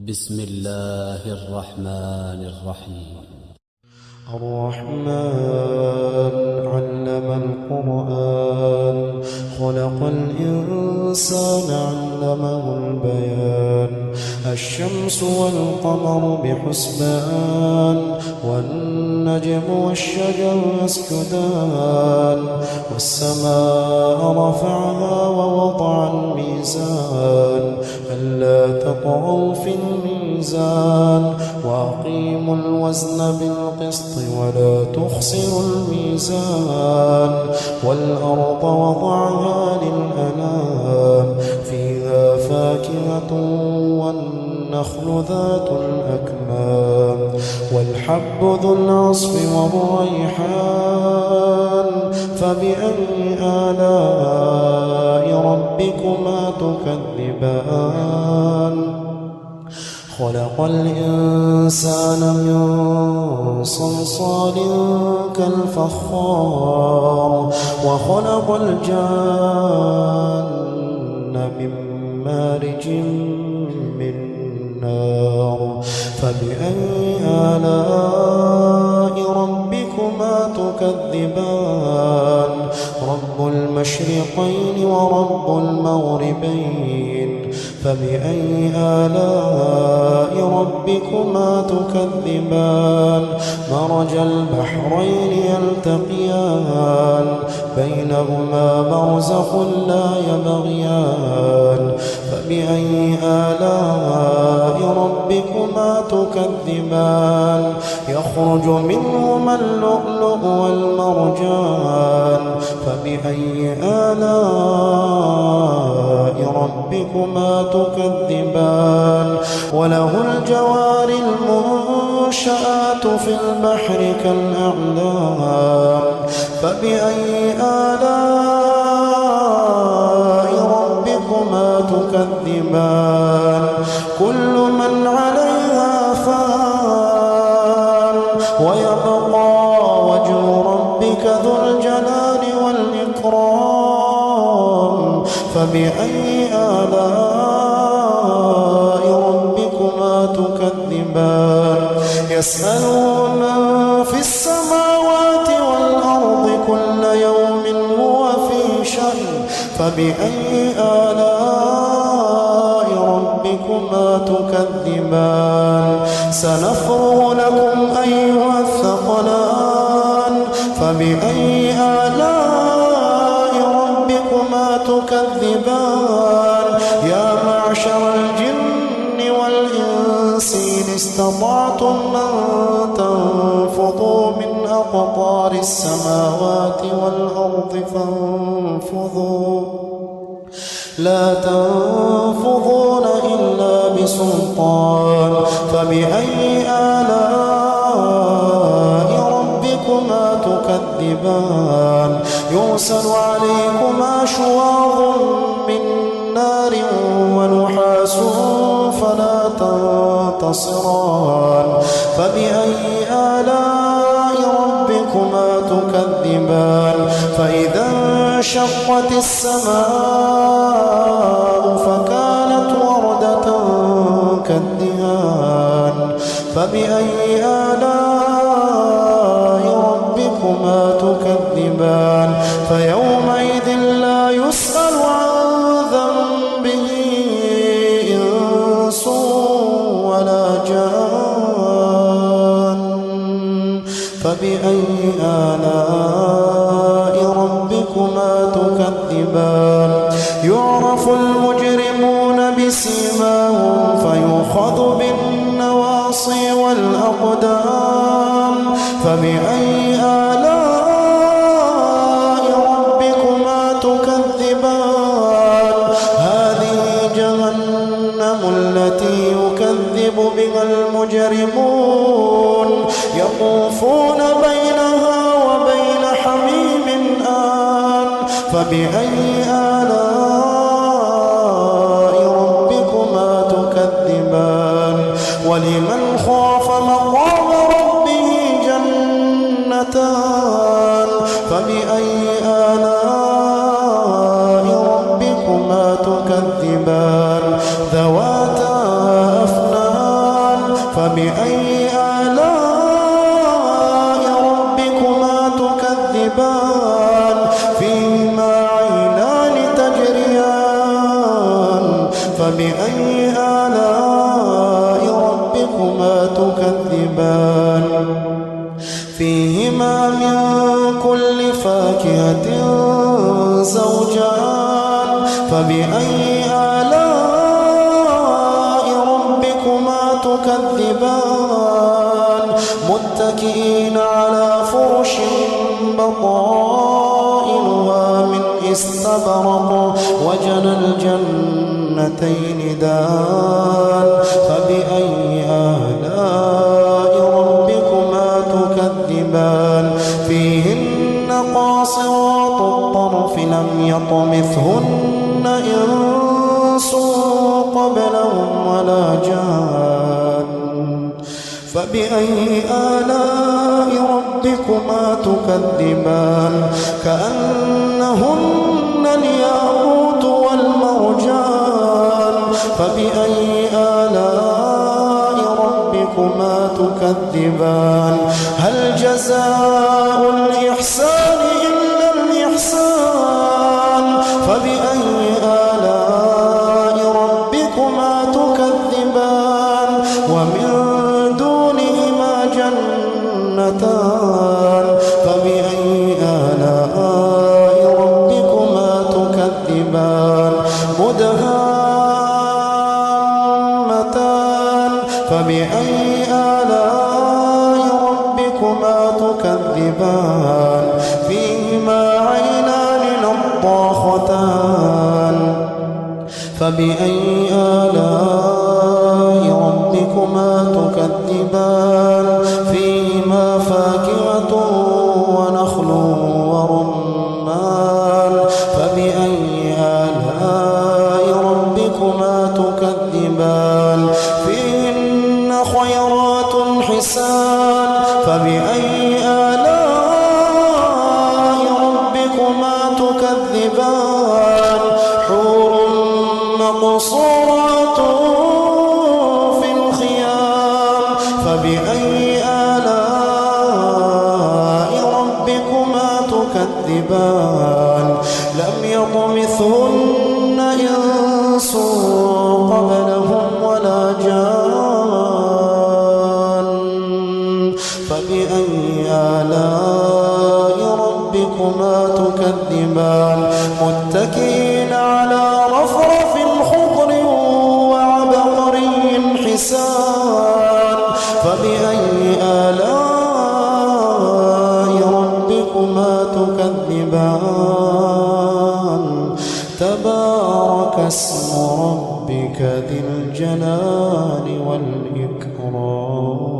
بسم الله الرحمن الرحيم. الرحمن علم القرآن خلق الإنسان علمه البيان الشمس والقمر بحسبان والنجم والشجر يسجدان والسماء رفعها ووضع الميزان ألا تطغوا في الميزان وأقيموا الوزن بالقسط ولا تخسروا الميزان والأرض وضعها للأنام فيها فاكهة والنخل ذات الأكمام والحب ذو العصف والريحان فبأي آلاء ربكما تكذبان خلق الإنسان من صلصال كالفخار وخلق الجان من مارج من نار فبأي آلاء ربكما تكذبان رب المشرقين ورب المغربين فبأي آلاء ربكما تكذبان مرج البحرين يلتقيان بينهما برزخ لا يبغيان فبأي آلاء ربكما تكذبان يخرج منهما اللؤلؤ والمرجان فبأي آلاء ربكما تكذبان وله الجوار المنشآت في البحر كالأعلام فبأي آلاء ربكما تكذبان كل من عليها فان ويبقى وجه ربك ذو الجلال والإكرام فبأي آلاء ربكما تكذبان يسأله من في السماوات والأرض كل يوم هو في شأن فبأي آلاء ربكما تكذبان سنفرغ لكم أيها الثقلان فبأي آلاء ربكما تكذبان يا معشر الجن والإنس إن استطعتم أن تنفضوا من أقطار السماوات والأرض فانفضوا لا تنفضون إلا بسلطان فبأي آلاء ربكما تكذبان يرسل عليكما شواظ من نار ونحاس فلا تنتصران فبأي آلاء ربكما تكذبان فإذا انشقت السماء فكانت وردة كالدهان فبأي آلاء ربكما تكذبان فيومئذ لا يسأل عن ذنبه إنس ولا جان فبأي آلاء ربكما تكذبان يعرف المجرمون بسيماهم فيؤخذ بالنواصي والأقدام فبأي آلاء ربكما تكذبان هذه جهنم التي يكذب بها المجرمون يطوفون بينها وبين حميم آن فبأي آلاء ربكما تكذبان ولمن خاف مقام ربه جنتان فبأي آلاء ربكما تكذبان ذواتا أفنان فبأي آلاء ربكما تكذبان فيهما عينان تجريان فبأي آلاء ربكما تكذبان فيهما من كل فاكهة زوجان فبأي آلاء ربكما تكذبان متكئين على فرش بطائنها من استبرق وجنى الجنتين دان فبأي آلاء ربكما تكذبان فيهن قاصرات الطرف لم يطمثهن إنس قبلهم ولا جان فبأي آلاء ربكما تكذبان كأنهن الياقوت والمرجان فبأي آلاء ربكما تكذبان هل جزاء الإحسان إلا الإحسان فبأي آلاء ربكما تكذبان ومن دونهما جنتان فبأي آلاء ربكما تكذبان مدهامتان فبأي آلاء ربكما تكذبان فيهما عينان نضاختان فبأي آلاء ربكما تكذبان فيهما فاكهة ونخل ورمان فبأي آلاء ربكما تكذبان فيهن خيرات حسان فبأي آلاء ربكما تكذبان حور مقصورات في الخيام فبأي آلاء ربكما تكذبان لم يطمثهن إنس قبلهم ولا جان فبأي آلاء ربكما تكذبان متكئين على رفرف خضر وعبقري حسان فبأي آلاء ربكما تكذبان تبارك اسم ربك ذي الجلال والإكرام